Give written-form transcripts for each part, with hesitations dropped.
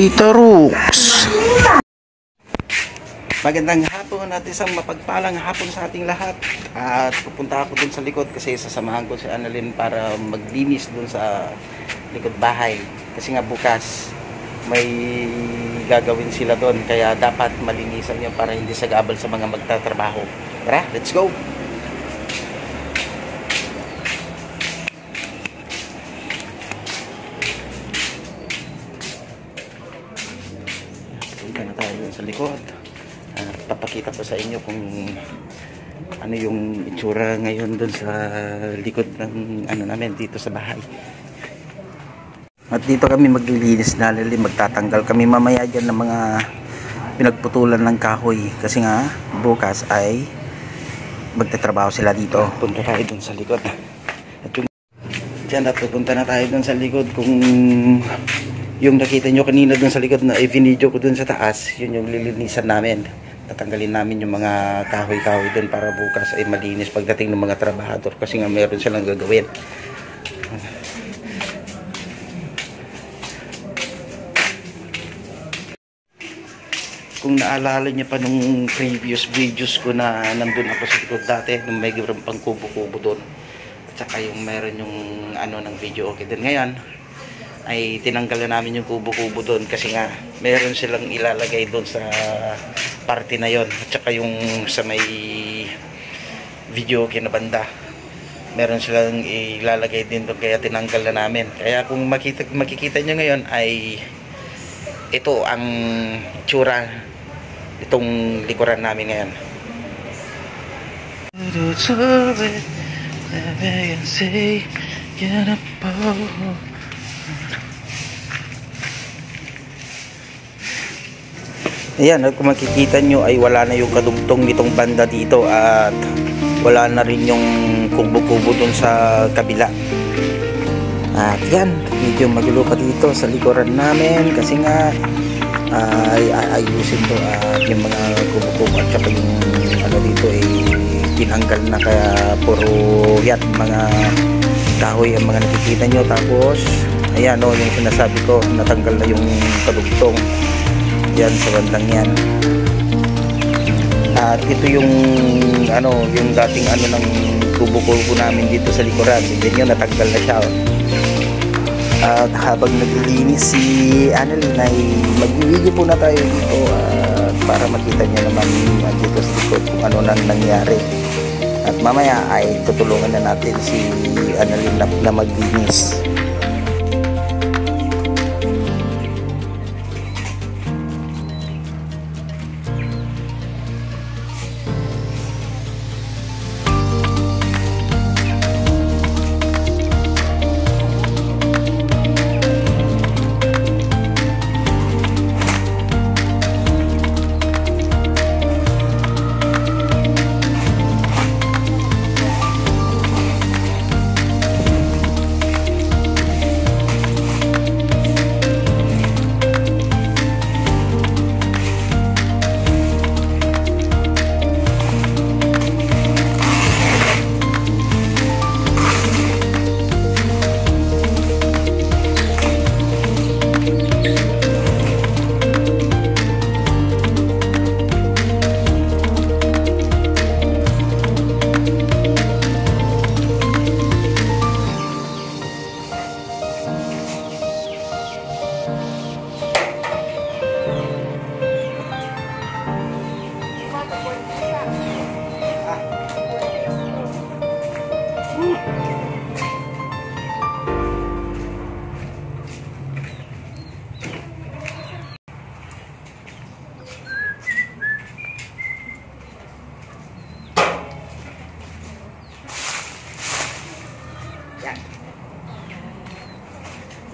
Tita Rooks. Magandang hapon at isang mapagpalang hapon sa ating lahat. At pupunta ako dun sa likod kasi sasamahan ko si Annalyn para maglinis dun sa likod bahay. Kasi nga bukas may gagawin sila dun, kaya dapat malinisan niya para hindi sagabal sa mga magtatrabaho. Tara, let's go! Punta na tayo dun sa likod. Papakita ko sa inyo kung ano yung itsura ngayon dun sa likod ng ano namin dito sa bahay. At dito kami maglilinis na, magtatanggal kami mamaya dyan ng mga pinagputulan ng kahoy kasi nga bukas ay magtatrabaho sila dito. Punta tayo dun sa likod. At yung dyan at pupunta na tayo dun sa likod. Kung yung nakita nyo kanina dun sa likod na i-video ko dun sa taas, yun yung lilinisan namin. Tatanggalin namin yung mga kahoy-kahoy dun para bukas ay malinis pagdating ng mga trabahador kasi nga meron silang gagawin. Kung naalala niya pa nung previous videos ko na nandun ako sa likod dati, nung may gawin pang kubo-kubo dun, at saka yung meron yung ano ng video okay din ngayon, ay tinanggal na namin yung kubo-kubo doon kasi nga meron silang ilalagay doon sa party na yon, at saka yung sa may video kinabanda meron silang ilalagay din doon, kaya tinanggal na namin. Kaya kung makikita nyo ngayon ay ito ang itsura itong likuran namin ngayon. Ayan, kung makikita nyo ay wala na yung kadugtong nitong banda dito at wala na rin yung kubo-kubo dun sa kabila. At yan, medyo magulo pa dito sa likuran namin kasi nga ayusin to at yung mga kubo-kubo at saka yung ano dito ay tinanggal na, kaya puro yan mga kahoy ang mga nakikita nyo. Tapos ayan o, yung sinasabi ko, natanggal na yung kadugtong yan sa bandang yan. At ito yung ano, yung dating ano ng kubo-kubo namin dito sa likuran, hindi nyo natanggal na siya. At habang naglilinis si Annalyn ay mag-video po na tayo dito para makita niya naman dito sa likod kung ano nang nangyari. At mamaya ay tutulungan na natin si Annalyn na maglinis.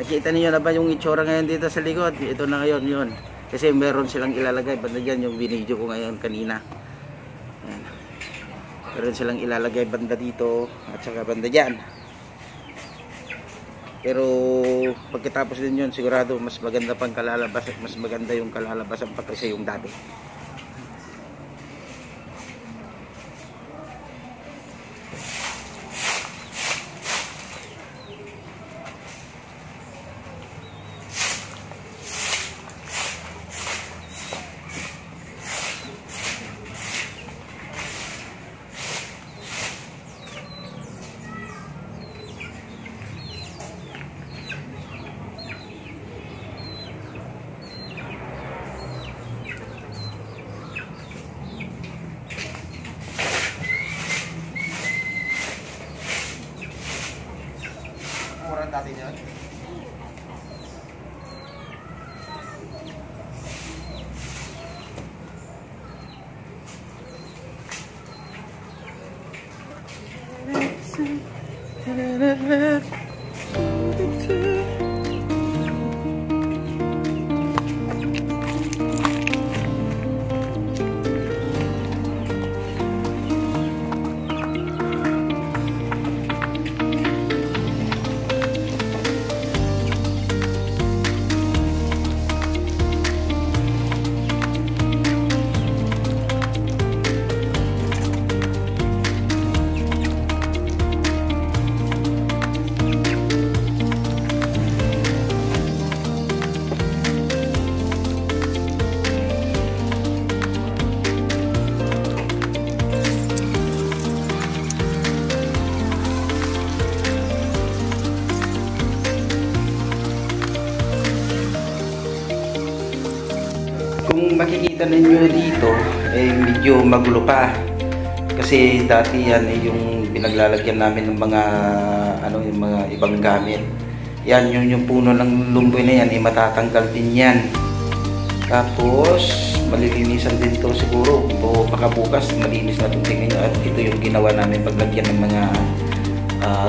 Nakita niyo na ba yung itsura ngayon dito sa likod? Ito na ngayon yun. Kasi meron silang ilalagay. Banda dyan yung binidyo ko ngayon kanina. Ayan. Meron silang ilalagay banda dito at saka banda dyan. Pero pagkatapos din yun, sigurado mas maganda pang kalalabas at mas maganda yung kalalabasan pa kasi yung dati. Kung makikita ninyo dito, medyo magulo pa. Kasi dati yan yung pinaglalagyan namin ng mga yung mga ibang gamit. Yan yung puno ng lumboy na yan, matatanggal din yan. Tapos malilinisan din to siguro. O baka bukas malinis na itong tingin nyo. At ito yung ginawa namin paglagyan ng mga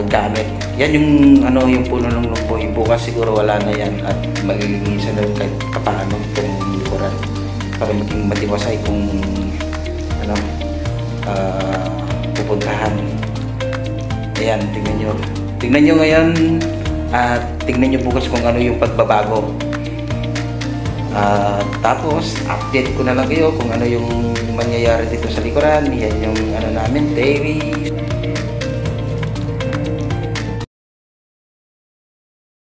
gamit. Yan yung yung puno ng lumboy. Bukas siguro wala na yan at malilinisan na kahit papaano itong likuran para maging matiwasay kung pupuntahan. Ayan, tingnan nyo ngayon at tingnan nyo bukas kung ano yung pagbabago. Tapos update ko na lang kayo kung ano yung mangyayari dito sa likuran. Yan yung namin, dairy.